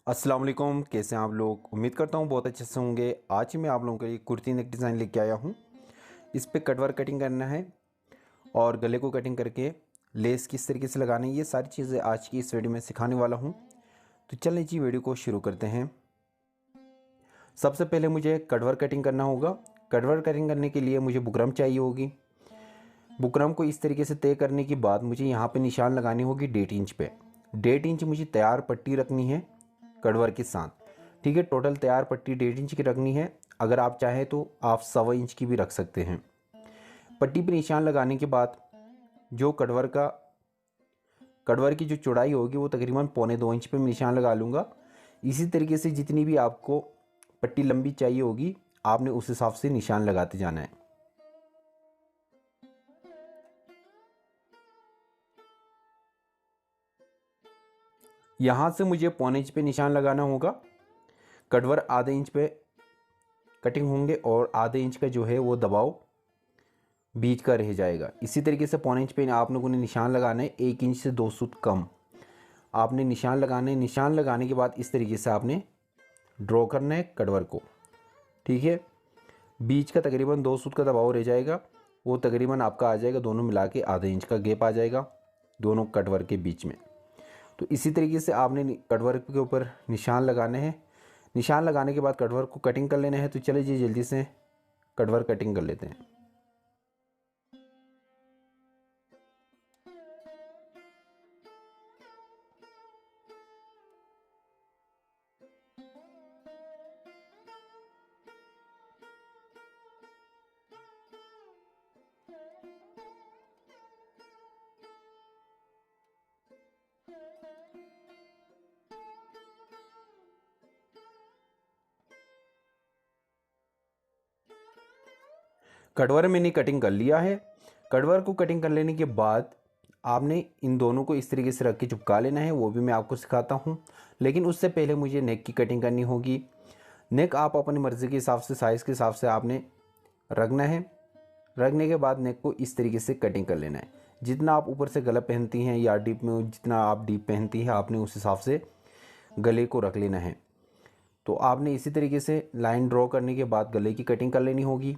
अस्सलाम वालेकुम, कैसे हैं आप लोग। उम्मीद करता हूँ बहुत अच्छे से होंगे। आज मैं आप लोगों के लिए कुर्ती नेक डिज़ाइन लेके आया हूँ। इस पे कटवर्क कटिंग करना है और गले को कटिंग करके लेस किस तरीके से लगानी है, ये सारी चीज़ें आज की इस वीडियो में सिखाने वाला हूँ। तो चलिए जी वीडियो को शुरू करते हैं। सबसे पहले मुझे कटवर्क कटिंग करना होगा। कटवर्क कटिंग करने के लिए मुझे बुकरम चाहिए होगी। बुकरम को इस तरीके से तय करने के बाद मुझे यहाँ पे निशान लगानी होगी 1.5 इंच पे। 1.5 इंच मुझे तैयार पट्टी रखनी है कटवर्क के साथ। ठीक है, टोटल तैयार पट्टी 1.5 इंच की रखनी है। अगर आप चाहें तो आप 1.25 इंच की भी रख सकते हैं। पट्टी पर निशान लगाने के बाद जो कटवर्क की जो चौड़ाई होगी वो तकरीबन 1.25 इंच पे मैं निशान लगा लूँगा। इसी तरीके से जितनी भी आपको पट्टी लंबी चाहिए होगी आपने उस हिसाब से निशान लगाते जाना है। यहाँ से मुझे 1.25 इंच पे निशान लगाना होगा। कटवर्क आधे इंच पे कटिंग होंगे और आधे इंच का जो है वो दबाव बीच का रह जाएगा। इसी तरीके से 1.25 इंच पे आप लोगों ने निशान लगाना है। 1 इंच से 2 सूत कम आपने निशान लगाना है। निशान लगाने के बाद इस तरीके से आपने ड्रॉ करना है कटवर्क को। ठीक है, बीच का तकरीबन 2 सूत का दबाव रह जाएगा। वो तकरीबन आपका आ जाएगा, दोनों मिला के आधे इंच का गैप आ जाएगा दोनों कटवर्क के बीच में। तो इसी तरीके से आपने कटवर्क के ऊपर निशान लगाने हैं। निशान लगाने के बाद कटवर्क को कटिंग कर लेना है। तो चलिए जी जल्दी से कटवर्क कटिंग कर लेते हैं। कटवर्क मैंने कटिंग कर लिया है। कटवर्क को कटिंग कर लेने के बाद आपने इन दोनों को इस तरीके से रख के चिपका लेना है, वो भी मैं आपको सिखाता हूँ। लेकिन उससे पहले मुझे नेक की कटिंग करनी होगी। नेक आप अपनी मर्ज़ी के हिसाब से, साइज़ के हिसाब से आपने रखना है। रखने के बाद नेक को इस तरीके से कटिंग कर लेना है। जितना आप ऊपर से गला पहनती हैं या डीप में जितना आप डीप पहनती हैं आपने उस हिसाब से गले को रख लेना है। तो आपने इसी तरीके से लाइन ड्रॉ करने के बाद गले की कटिंग कर लेनी होगी।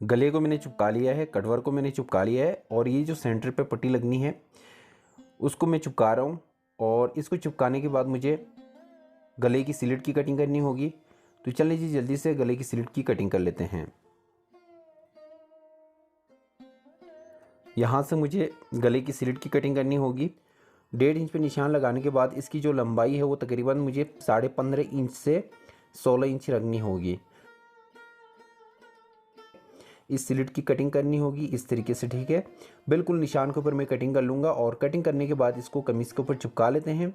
गले को मैंने चिपका लिया है, कटवर्क को मैंने चिपका लिया है और ये जो सेंटर पे पट्टी लगनी है उसको मैं चिपका रहा हूँ। और इसको चिपकाने के बाद मुझे गले की स्लिट की कटिंग करनी होगी। तो चलिए जी जल्दी से गले की स्लिट की कटिंग कर लेते हैं। यहाँ से मुझे गले की स्लिट की कटिंग करनी होगी। 1.5 इंच पे निशान लगाने के बाद इसकी जो लंबाई है वो तकरीबन मुझे 15.5 इंच से 16 इंच रखनी होगी। इस स्लिट की कटिंग करनी होगी इस तरीके से। ठीक है, बिल्कुल निशान के ऊपर मैं कटिंग कर लूँगा और कटिंग करने के बाद इसको कमीज़ के ऊपर चिपका लेते हैं।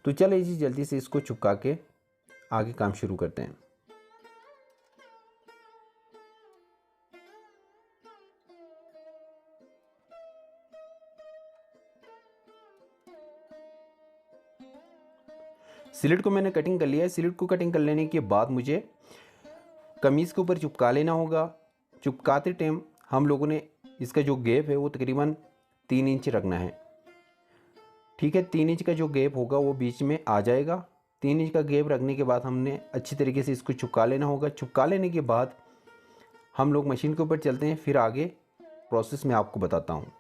तो चलिए जी जल्दी से इसको चिपका के आगे काम शुरू करते हैं। स्लिट को मैंने कटिंग कर लिया है। स्लिट को कटिंग कर लेने के बाद मुझे कमीज़ के ऊपर चिपका लेना होगा। चिपकाते टाइम हम लोगों ने इसका जो गैप है वो तकरीबन 3 इंच रखना है। ठीक है, 3 इंच का जो गैप होगा वो बीच में आ जाएगा। 3 इंच का गैप रखने के बाद हमने अच्छी तरीके से इसको चिपका लेना होगा। चिपका लेने के बाद हम लोग मशीन के ऊपर चलते हैं, फिर आगे प्रोसेस मैं आपको बताता हूँ।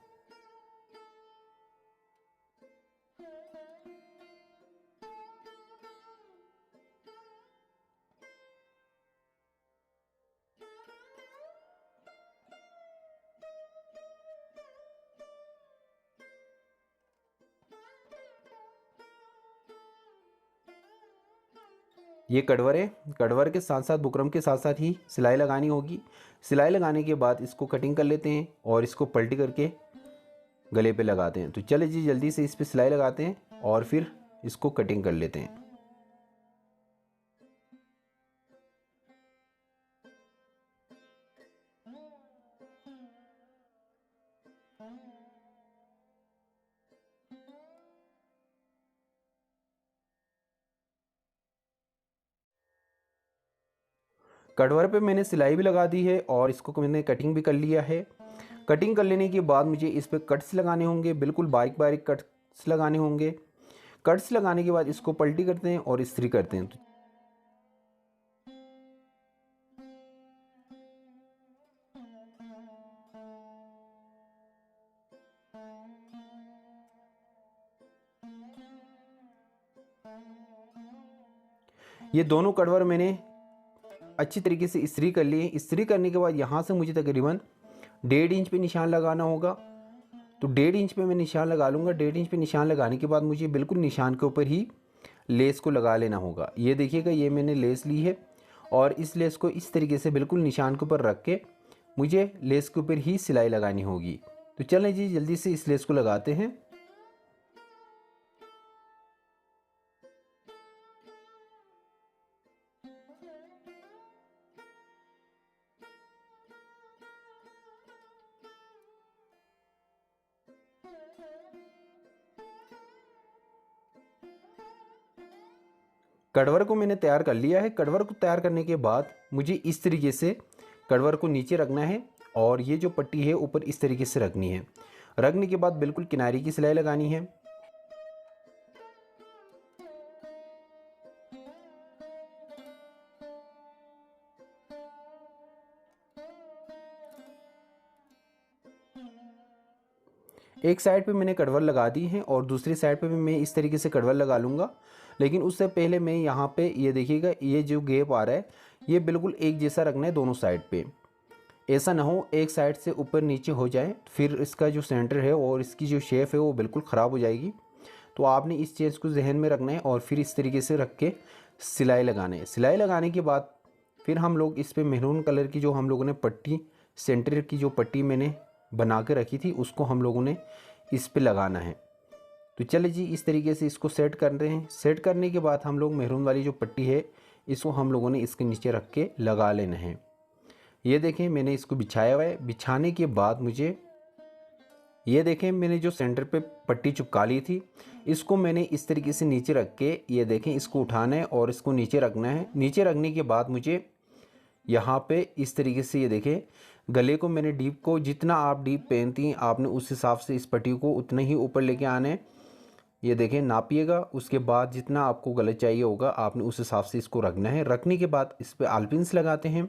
ये कटवर है, कटवर के साथ साथ बुकरम के साथ साथ ही सिलाई लगानी होगी। सिलाई लगाने के बाद इसको कटिंग कर लेते हैं और इसको पलटी करके गले पे लगाते हैं। तो चले जी जल्दी से इस पे सिलाई लगाते हैं और फिर इसको कटिंग कर लेते हैं। कटवर पे मैंने सिलाई भी लगा दी है और इसको मैंने कटिंग भी कर लिया है। कटिंग कर लेने के बाद मुझे इस पर कट्स लगाने होंगे, बिल्कुल बारीक बारीक कट्स लगाने होंगे। कट्स लगाने के बाद इसको पलटी करते हैं और इस्त्री करते हैं। ये दोनों कटवर मैंने अच्छी तरीके से इस्त्री कर लिए। इस्त्री करने के बाद यहाँ से मुझे तकरीबन 1.5 इंच पे निशान लगाना होगा। तो 1.5 इंच पे मैं निशान लगा लूँगा। 1.5 इंच पे निशान लगाने के बाद मुझे बिल्कुल निशान के ऊपर ही लेस को लगा लेना होगा। ये देखिएगा, ये मैंने लेस ली है और इस लेस को इस तरीके से बिल्कुल निशान के ऊपर रख के मुझे लेस के ऊपर ही सिलाई लगानी होगी। तो चलें जी जल्दी से इस लेस को लगाते हैं। कटवर को मैंने तैयार कर लिया है। कटवर को तैयार करने के बाद मुझे इस तरीके से कटवर को नीचे रखना है और ये जो पट्टी है ऊपर इस तरीके से रखनी है। रखने के बाद बिल्कुल किनारे की सिलाई लगानी है। एक साइड पे मैंने कटवर लगा दी है और दूसरी साइड पे भी मैं इस तरीके से कटवर लगा लूँगा। लेकिन उससे पहले मैं यहाँ पे ये देखिएगा, ये जो गैप आ रहा है ये बिल्कुल एक जैसा रखना है दोनों साइड पे। ऐसा ना हो एक साइड से ऊपर नीचे हो जाए, फिर इसका जो सेंटर है और इसकी जो शेप है वो बिल्कुल ख़राब हो जाएगी। तो आपने इस चीज़ को जहन में रखना है और फिर इस तरीके से रख के सिलाई लगाना है। सिलाई लगाने के बाद फिर हम लोग इस पर मेहरून कलर की जो हम लोगों ने पट्टी, सेंटर की जो पट्टी मैंने बना के रखी थी उसको हम लोगों ने इस पे लगाना है। तो चले जी इस तरीके से इसको सेट कर रहे हैं। सेट करने के बाद हम लोग मेहरून वाली जो पट्टी है इसको हम लोगों ने इसके नीचे रख के लगा लेना है। ये देखें मैंने इसको बिछाया हुआ है। बिछाने के बाद मुझे ये देखें, मैंने जो सेंटर पे पट्टी चिपका ली थी इसको मैंने इस तरीके से नीचे रख के, ये देखें, इसको उठाना है और इसको नीचे रखना है। नीचे रखने के बाद मुझे यहाँ पे इस तरीके से, ये देखें, गले को मैंने डीप को, जितना आप डीप पहनती हैं आपने उस हिसाब से इस पट्टी को उतना ही ऊपर लेके आना है। ये देखें, नापिएगा। उसके बाद जितना आपको गला चाहिए होगा आपने उस हिसाब से इसको रखना है। रखने के बाद इस पर आलपिन्स लगाते हैं।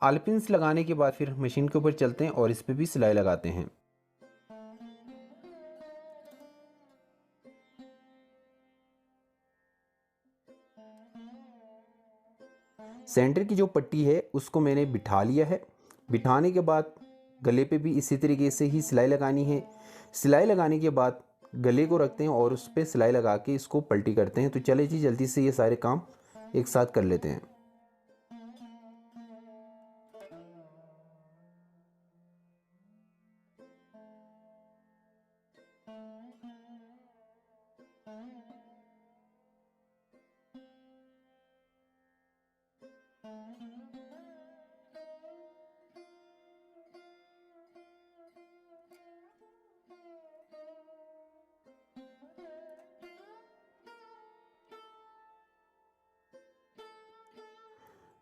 आलपिन्स लगाने के बाद फिर मशीन के ऊपर चलते हैं और इस पर भी सिलाई लगाते हैं। सेंटर की जो पट्टी है उसको मैंने बिठा लिया है। बिठाने के बाद गले पे भी इसी तरीके से ही सिलाई लगानी है। सिलाई लगाने के बाद गले को रखते हैं और उस पर सिलाई लगा के इसको पलटी करते हैं। तो चले जी जल्दी से ये सारे काम एक साथ कर लेते हैं।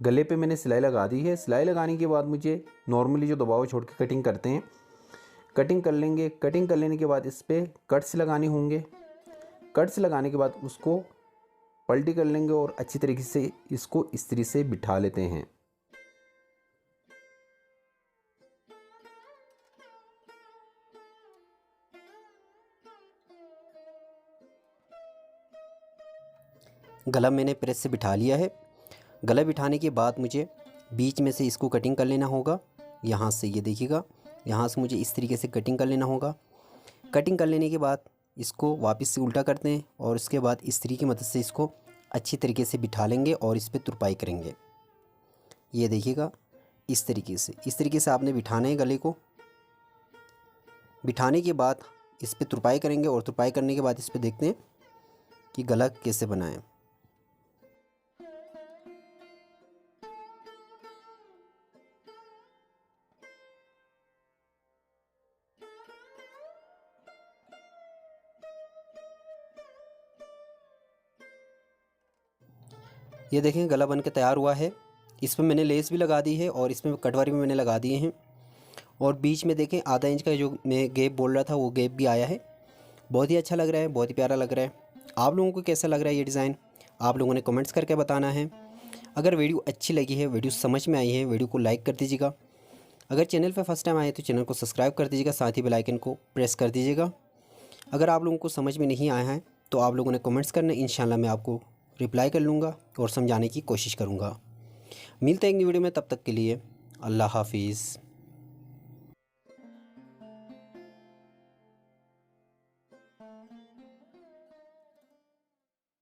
गले पे मैंने सिलाई लगा दी है। सिलाई लगाने के बाद मुझे नॉर्मली जो दबाव छोड़ के कटिंग करते हैं, कटिंग कर लेंगे। कटिंग कर लेने के बाद इस पर कट्स लगाने होंगे। कट्स लगाने के बाद उसको पलटी कर लेंगे और अच्छी तरीके से इसको इस्त्री से बिठा लेते हैं। गला मैंने प्रेस से बिठा लिया है। गला बिठाने के बाद मुझे बीच में से इसको कटिंग कर लेना होगा। यहाँ से ये देखिएगा, यहाँ से मुझे इस तरीके से कटिंग कर लेना होगा। कटिंग कर लेने के बाद इसको वापस से उल्टा करते हैं और उसके बाद इस्त्री की मदद से इसको अच्छी तरीके से बिठा लेंगे और इस पर तुरपाई करेंगे। ये देखिएगा इस तरीके से आपने बिठाना है गले को। बिठाने के बाद इस पर तुरपाई करेंगे और तुरपाई करने के बाद इस पर देखते हैं कि गला कैसे बना है। ये देखें गला बन के तैयार हुआ है। इस पर मैंने लेस भी लगा दी है और इसमें कटवारी भी मैंने लगा दिए हैं। और बीच में देखें आधा इंच का जो मैं गैप बोल रहा था वो गैप भी आया है। बहुत ही अच्छा लग रहा है, बहुत ही प्यारा लग रहा है। आप लोगों को कैसा लग रहा है ये डिज़ाइन, आप लोगों ने कमेंट्स करके बताना है। अगर वीडियो अच्छी लगी है, वीडियो समझ में आई है, वीडियो को लाइक कर दीजिएगा। अगर चैनल पर फर्स्ट टाइम आए तो चैनल को सब्सक्राइब कर दीजिएगा, साथ ही बेल आइकन को प्रेस कर दीजिएगा। अगर आप लोगों को समझ में नहीं आया है तो आप लोगों ने कमेंट्स करना, इंशाल्लाह मैं आपको रिप्लाई कर लूँगा और समझाने की कोशिश करूँगा। मिलते हैं एक नई वीडियो में, तब तक के लिए अल्लाह हाफिज़।